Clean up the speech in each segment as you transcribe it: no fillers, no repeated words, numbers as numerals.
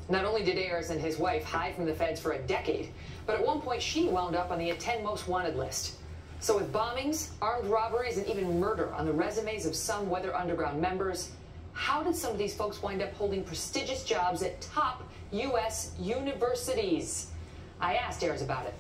Not only did Ayers and his wife hide from the feds for a decade, but at one point she wound up on the 10 most wanted list. So with bombings, armed robberies, and even murder on the resumes of some Weather Underground members, how did some of these folks wind up holding prestigious jobs at top U.S. universities? I asked Ayers about it.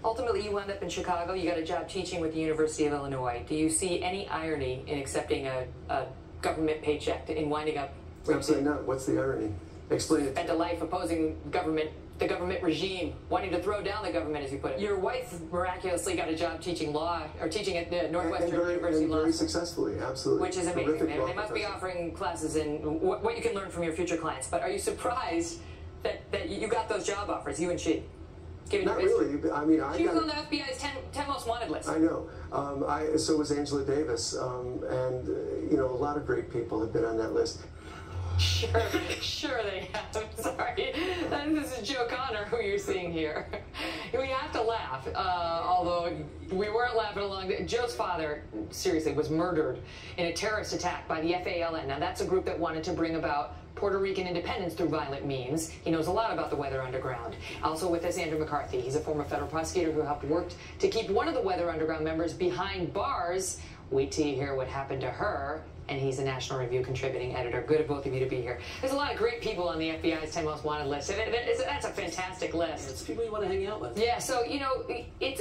Ultimately, you wound up in Chicago. You got a job teaching with the University of Illinois. Do you see any irony in accepting a government paycheck, in winding up? Absolutely not. What's the irony? Explain it. Spent a life opposing the government regime, wanting to throw down the government, as you put it. Your wife miraculously got a job teaching law, or teaching at the Northwestern University Law School. Very successfully, absolutely. Which is amazing. They must be offering classes in what you can learn from your future clients. But are you surprised that you got those job offers, you and she? Not really. I mean, she was on the FBI's 10 most wanted list. I know. So was Angela Davis, and you know, a lot of great people have been on that list. Sure they have. I'm sorry. This is Joe Connor, who you're seeing here. We have to laugh, although we weren't laughing along. Joe's father, seriously, was murdered in a terrorist attack by the FALN. Now, that's a group that wanted to bring about Puerto Rican independence through violent means. He knows a lot about the Weather Underground. Also with us, Andrew McCarthy. He's a former federal prosecutor who helped work to keep one of the Weather Underground members behind bars. Wait till you hear what happened to her. And he's a National Review contributing editor. Good of both of you to be here. There's a lot of great people on the FBI's 10 most wanted list. That's a fantastic list. It's people you want to hang out with. Yeah, so, you know,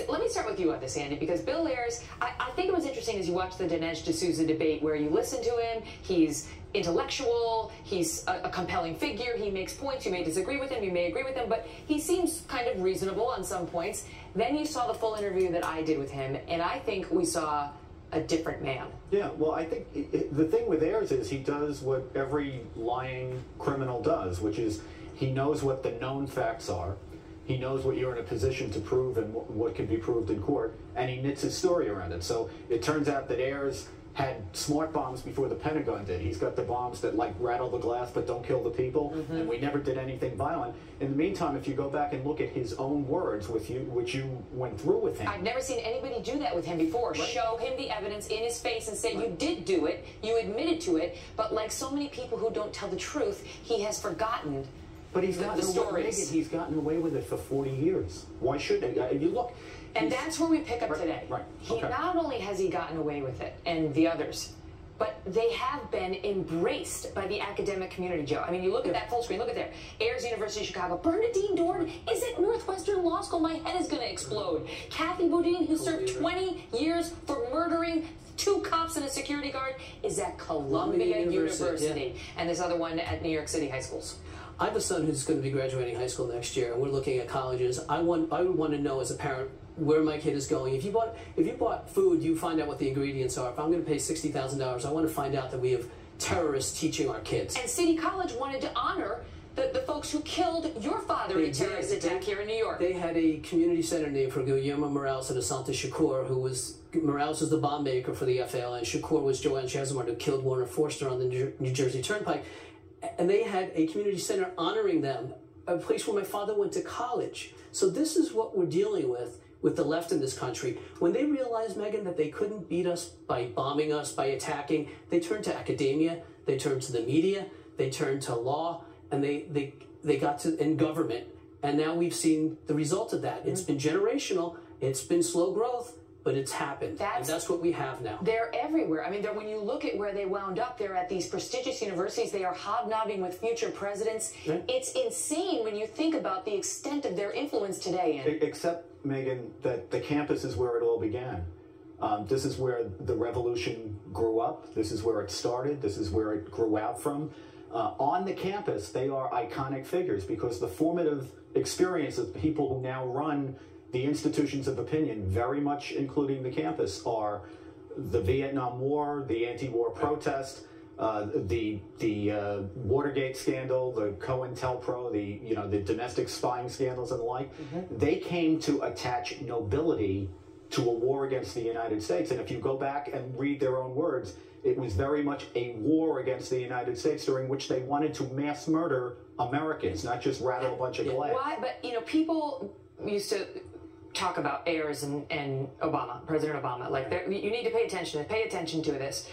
let me start with you on this, Andy, because Bill Ayers, I think it was interesting as you watched the Dinesh D'Souza debate where you listen to him. He's intellectual, he's a compelling figure, he makes points, you may disagree with him, you may agree with him, but he seems kind of reasonable on some points. Then you saw the full interview that I did with him, and I think we saw a different man. Yeah, well, I think the thing with Ayers is he does what every lying criminal does, which is he knows what the known facts are, he knows what you're in a position to prove and what can be proved in court, and he knits his story around it. So it turns out that Ayers had smart bombs before the Pentagon did. He's got the bombs that like rattle the glass but don't kill the people, and we never did anything violent. In the meantime, if you go back and look at his own words with you, which you went through with him. I've never seen anybody do that with him before. Right. Show him the evidence in his face and say, you did do it, you admitted to it, but like so many people who don't tell the truth, he has forgotten. But he's gotten he's gotten away with it for 40 years. Why shouldn't he? You look. And that's where we pick up today. Right. He not only has he gotten away with it, and the others, but they have been embraced by the academic community, Joe. I mean, you look at that full screen, look at there. Ayers, University of Chicago. Bernadine Dohrn is at Northwestern Law School. My head is going to explode. Kathy Boudin, who served 20 years for murdering 2 cops and a security guard, is at Columbia University. Yeah. And this other one at New York City high schools. I have a son who's going to be graduating high school next year, and we're looking at colleges. I would want to know as a parent where my kid is going. If you bought food, you find out what the ingredients are. If I'm going to pay $60,000, I want to find out that we have terrorists teaching our kids. And City College wanted to honor the folks who killed your father in a terrorist attack here in New York. They had a community center named for Guillermo Morales and Asante Shakur, who was, Morales was the bomb maker for the FAL, and Shakur was Joanne Chesimard, who killed Warner Forster on the New Jersey Turnpike. And they had a community center honoring them, a place where my father went to college. So this is what we're dealing with the left in this country. When they realized, Megyn, that they couldn't beat us by bombing us, by attacking, they turned to academia, they turned to the media, they turned to law, and they got to in government. And now we've seen the result of that. It's been generational, it's been slow growth, but it's happened. That's what we have now. They're everywhere. I mean, when you look at where they wound up, they're at these prestigious universities. They are hobnobbing with future presidents. Yeah. It's insane when you think about the extent of their influence today. Except, Megyn, that the campus is where it all began. This is where the revolution grew up. This is where it started. This is where it grew out from. On the campus, they are iconic figures because the formative experience of people who now run the institutions of opinion, very much including the campus, are the Vietnam War, the anti-war protest, the Watergate scandal, the COINTELPRO, the domestic spying scandals and the like. They came to attach nobility to a war against the United States. And if you go back and read their own words, it was very much a war against the United States during which they wanted to mass murder Americans, not just rattle a bunch of glass. Why? But, people used to talk about Ayers and Obama, President Obama. Like, you need to pay attention to this.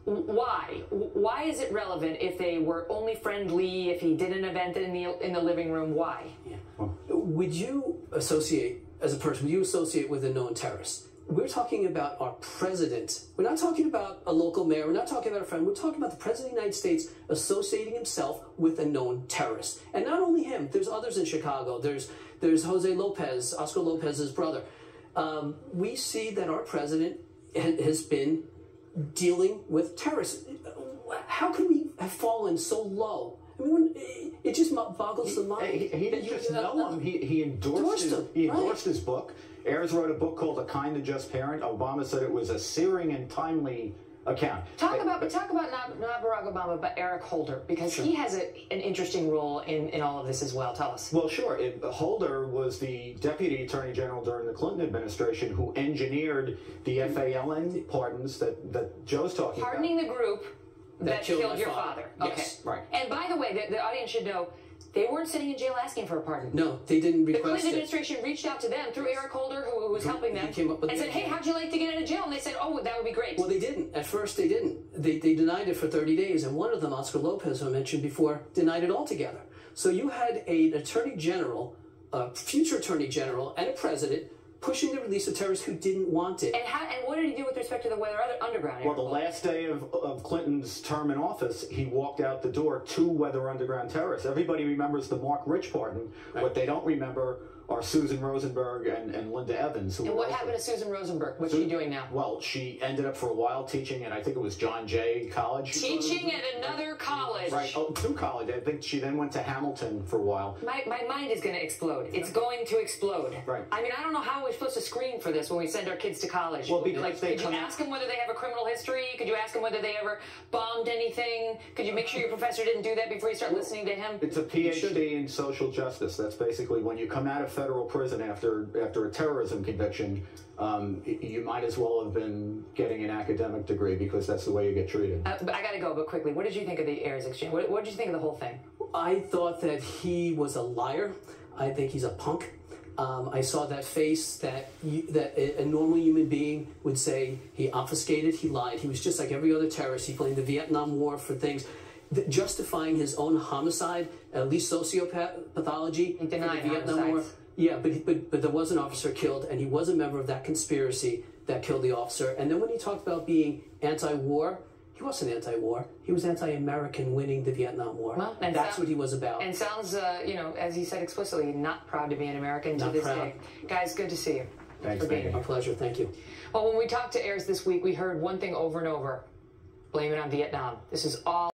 Why? Why is it relevant if they were only friendly, if he did an event in the living room? Why? Yeah. Would you associate, as a person, would you associate with a known terrorist? We're talking about our president. We're not talking about a local mayor. We're not talking about a friend. We're talking about the president of the United States associating himself with a known terrorist. And not only him. There's others in Chicago. There's Jose Lopez, Oscar Lopez's brother. We see that our president has been dealing with terrorists. How could we have fallen so low? I mean, it just boggles the mind. He didn't just know him. He endorsed him. He endorsed his book. Ayers wrote a book called A Kind and Just Parent. Obama said it was a searing and timely account. Talk about not Barack Obama, but Eric Holder, because he has an interesting role in all of this as well. Tell us. Well, sure. Holder was the Deputy Attorney General during the Clinton administration who engineered the FALN pardons that Joe's talking about. Pardoning the group that killed your father. Okay. Yes, right. And by the way, the audience should know, they weren't sitting in jail asking for a pardon. No, they didn't request it. The Clinton administration reached out to them through Eric Holder, who was helping them, and said, hey, how'd you like to get out of jail? And they said, oh, that would be great. Well, they didn't. At first, they didn't. They denied it for 30 days, and one of them, Oscar Lopez, who I mentioned before, denied it altogether. So you had an attorney general, a future attorney general, and a president pushing the release of terrorists who didn't want it. And what did he do with respect to the Weather Underground? Well, the last day of Clinton's term in office, he walked out the door 2 Weather Underground terrorists. Everybody remembers the Mark Rich pardon. Right. What they don't remember are Susan Rosenberg and Linda Evans. And what happened to Susan Rosenberg? What's she doing now? Well, she ended up for a while teaching at, I think it was John Jay College. Teaching at another college. Right, 2 college. I think she then went to Hamilton for a while. My mind is going to explode. It's going to explode. Right. I mean, I don't know how we're supposed to screen for this when we send our kids to college. Well, because could you ask them whether they have a criminal history? Could you ask them whether they ever bombed anything? Could you make sure your professor didn't do that before you start listening to him? It's a PhD in social justice. That's basically when you come out of federal prison after a terrorism conviction, you might as well have been getting an academic degree because that's the way you get treated. But I got to go, but quickly, what did you think of the Ayers exchange? What did you think of the whole thing? I thought that he was a liar. I think he's a punk. I saw that face that a normal human being would say he obfuscated, he lied. He was just like every other terrorist. He blamed the Vietnam War for things. Justifying his own homicide, at least sociopathology, he denied the Vietnam War. Yeah, but there was an officer killed, and he was a member of that conspiracy that killed the officer. And then when he talked about being anti-war, he wasn't anti-war. He was anti-American winning the Vietnam War. Well, and that's what he was about. And sounds, as he said explicitly, not proud to be an American to this day. Guys, good to see you. Thanks for being here. My pleasure. Thank you. Well, when we talked to Ayers this week, we heard one thing over and over: blame it on Vietnam. This is all